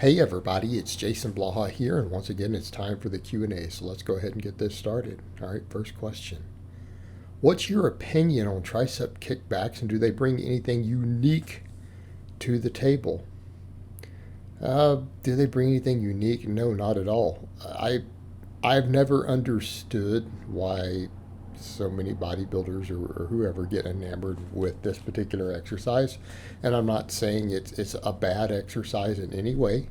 Hey everybody, it's Jason Blaha here, and once again it's time for the Q&A, so let's go ahead and get this started. All right, first question. What's your opinion on tricep kickbacks, and do they bring anything unique to the table? Do they bring anything unique? No, not at all. I've never understood why so many bodybuilders or whoever get enamored with this particular exercise. And I'm not saying it's a bad exercise in any way.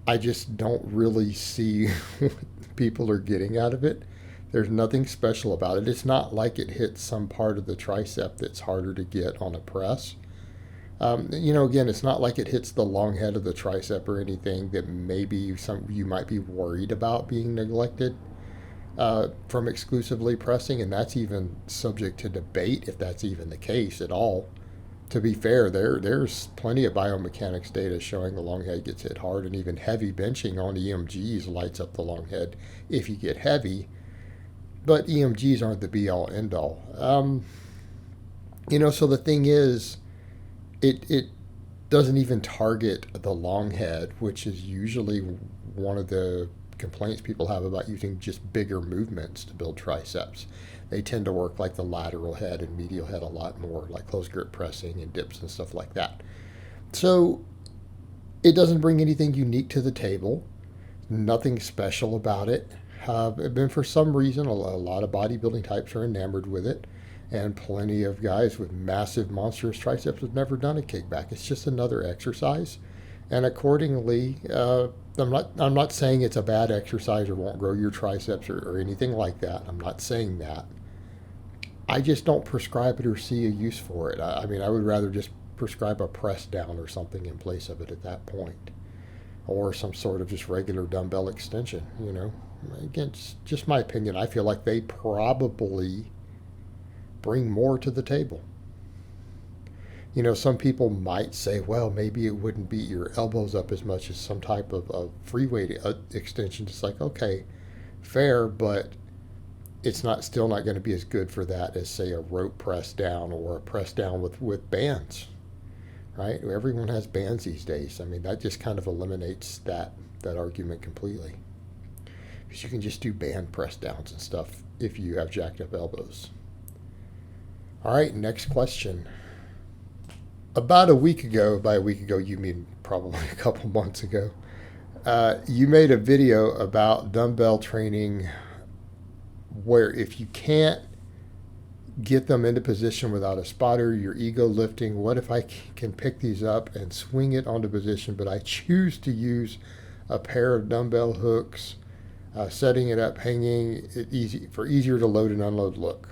I just don't really see what people are getting out of it. There's nothing special about it. It's not like it hits some part of the tricep that's harder to get on a press. Again, it's not like it hits the long head of the tricep or anything that maybe some you might be worried about being neglected from exclusively pressing, and that's even subject to debate if that's even the case at all. To be fair, there's plenty of biomechanics data showing the long head gets hit hard, and even heavy benching on EMGs lights up the long head if you get heavy. But EMGs aren't the be all end all. So the thing is, it doesn't even target the long head, which is usually one of the complaints people have about using just bigger movements to build triceps. They tend to work like the lateral head and medial head a lot more, like close grip pressing and dips and stuff like that. So it doesn't bring anything unique to the table, nothing special about it. And for some reason, a lot of bodybuilding types are enamored with it, and plenty of guys with massive, monstrous triceps have never done a kickback. It's just another exercise, and accordingly, I'm not saying it's a bad exercise or won't grow your triceps or anything like that. I'm not saying that. I just don't prescribe it or see a use for it. I mean, I would rather just prescribe a press down or something in place of it at that point, or some sort of just regular dumbbell extension. Again, it's just my opinion. I feel like they probably bring more to the table. Some people might say, well, maybe it wouldn't beat your elbows up as much as some type of free weight extension. It's like, okay, fair, but it's still not going to be as good for that as, say, a rope press down or a press down with bands, right? Everyone has bands these days. I mean, that just kind of eliminates that argument completely, because you can just do band press downs and stuff if you have jacked up elbows. All right, next question. About a week ago, by a week ago, you mean probably a couple months ago, you made a video about dumbbell training where if you can't get them into position without a spotter, you're ego lifting. What if I can pick these up and swing it onto position, but I choose to use a pair of dumbbell hooks, setting it up, hanging it easier to load and unload look.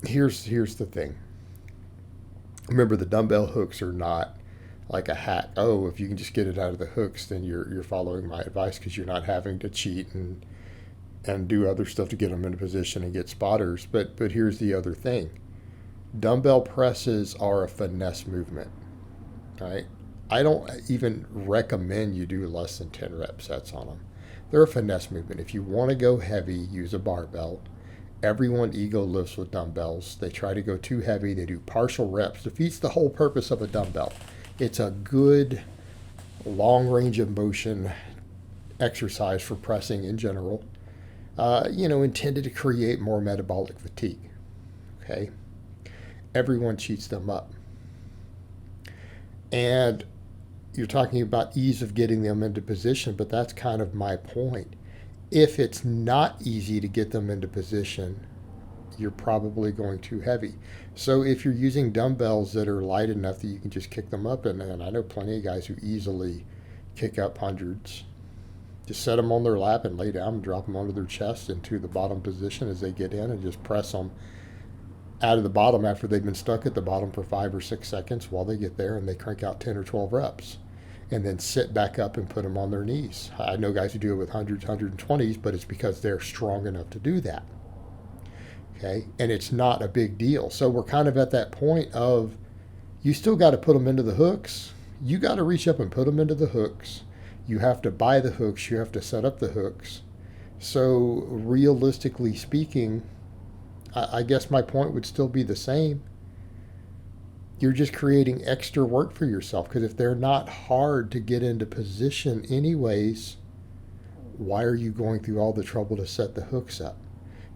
Here's the thing. Remember, the dumbbell hooks are not like a hack. Oh, if you can just get it out of the hooks, then you're following my advice, because you're not having to cheat and do other stuff to get them into position and get spotters. But here's the other thing. Dumbbell presses are a finesse movement, right? I don't even recommend you do less than 10 rep sets on them. They're a finesse movement. If you want to go heavy, use a barbell. Everyone ego lifts with dumbbells. They try to go too heavy. They do partial reps. Defeats the whole purpose of a dumbbell. It's a good long range of motion exercise for pressing in general, intended to create more metabolic fatigue. Okay? Everyone cheats them up. And you're talking about ease of getting them into position, but that's kind of my point. If it's not easy to get them into position, you're probably going too heavy. So if you're using dumbbells that are light enough that you can just kick them up, and I know plenty of guys who easily kick up hundreds, just set them on their lap and lay down and drop them onto their chest into the bottom position as they get in, and just press them out of the bottom after they've been stuck at the bottom for 5 or 6 seconds while they get there, and they crank out 10 or 12 reps. And then sit back up and put them on their knees. I know guys who do it with hundreds, 120s, but it's because they're strong enough to do that. Okay? And it's not a big deal. So we're kind of at that point of, you still got to put them into the hooks. You got to reach up and put them into the hooks. You have to buy the hooks. You have to set up the hooks. So realistically speaking, I guess my point would still be the same. You're just creating extra work for yourself, because if they're not hard to get into position anyways, why are you going through all the trouble to set the hooks up?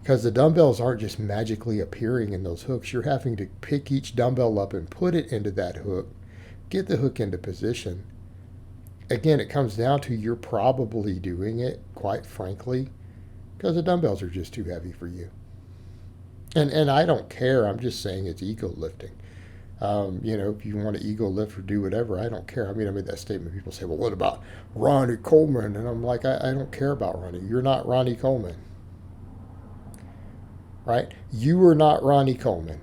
Because the dumbbells aren't just magically appearing in those hooks. You're having to pick each dumbbell up and put it into that hook, get the hook into position. Again, it comes down to you're probably doing it, quite frankly, because the dumbbells are just too heavy for you. And I don't care. I'm just saying it's ego lifting. If you want to ego lift or do whatever, I don't care. I mean, I made that statement. People say, well, what about Ronnie Coleman? And I'm like, I don't care about Ronnie. You're not Ronnie Coleman. Right? You are not Ronnie Coleman.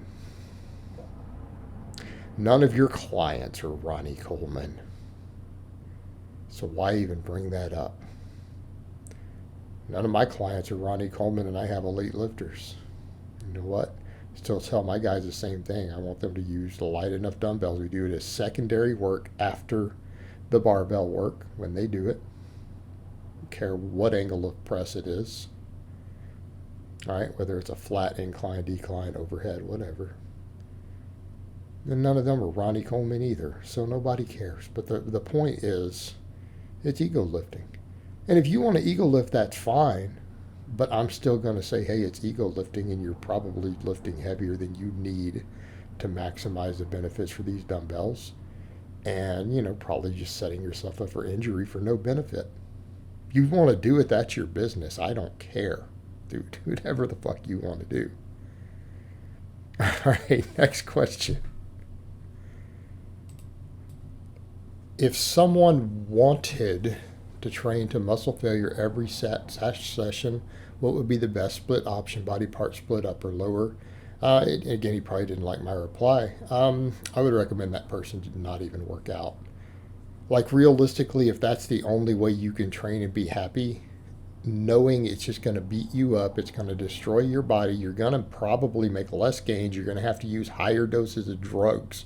None of your clients are Ronnie Coleman. So why even bring that up? None of my clients are Ronnie Coleman, and I have elite lifters. You know what? Still tell my guys the same thing. I want them to use the light enough dumbbells. We do it as secondary work after the barbell work when they do it. Don't care what angle of press it is. All right, whether it's a flat, incline, decline, overhead, whatever. And none of them are Ronnie Coleman either, so nobody cares. But the point is, it's ego lifting. And if you want to ego lift, that's fine. But I'm still going to say, hey, it's ego lifting, and you're probably lifting heavier than you need to maximize the benefits for these dumbbells. And, probably just setting yourself up for injury for no benefit. You want to do it, that's your business. I don't care. Do whatever the fuck you want to do. All right, next question. If someone wanted to train to muscle failure every session, what would be the best split option? Body part split, up or lower? Again, he probably didn't like my reply. I would recommend that person did not even work out. Like, realistically, if that's the only way you can train and be happy, knowing it's just going to beat you up, it's going to destroy your body, you're going to probably make less gains, you're going to have to use higher doses of drugs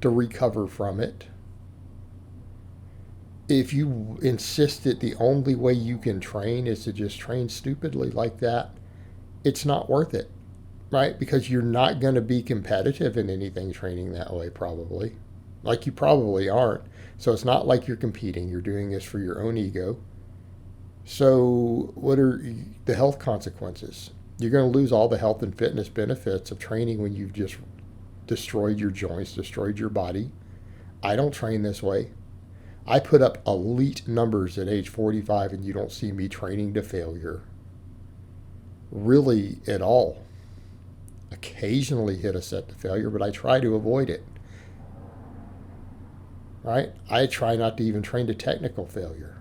to recover from it. If you insist that the only way you can train is to just train stupidly like that, it's not worth it, right? Because you're not going to be competitive in anything training that way, probably. Like, you probably aren't. So it's not like you're competing. You're doing this for your own ego. So what are the health consequences? You're going to lose all the health and fitness benefits of training when you've just destroyed your joints, destroyed your body. I don't train this way. I put up elite numbers at age 45, and you don't see me training to failure. Really, at all. Occasionally hit a set to failure, but I try to avoid it. Right? I try not to even train to technical failure.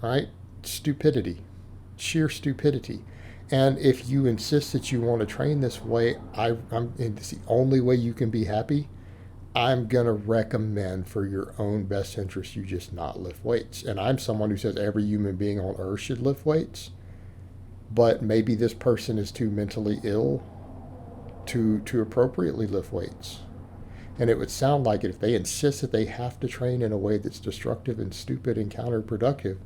Right? Stupidity. Sheer stupidity. And if you insist that you want to train this way, it's the only way you can be happy, I'm going to recommend for your own best interest you just not lift weights. And I'm someone who says every human being on earth should lift weights. But maybe this person is too mentally ill to appropriately lift weights. And it would sound like it if they insist that they have to train in a way that's destructive and stupid and counterproductive,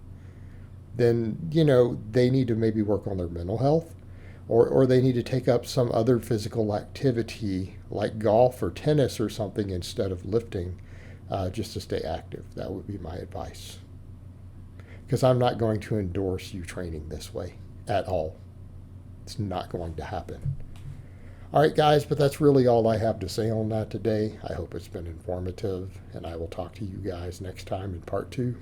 then, they need to maybe work on their mental health, or they need to take up some other physical activity like golf or tennis or something instead of lifting, just to stay active. That would be my advice. Because I'm not going to endorse you training this way at all. It's not going to happen. All right, guys, but that's really all I have to say on that today. I hope it's been informative, and I will talk to you guys next time in part 2.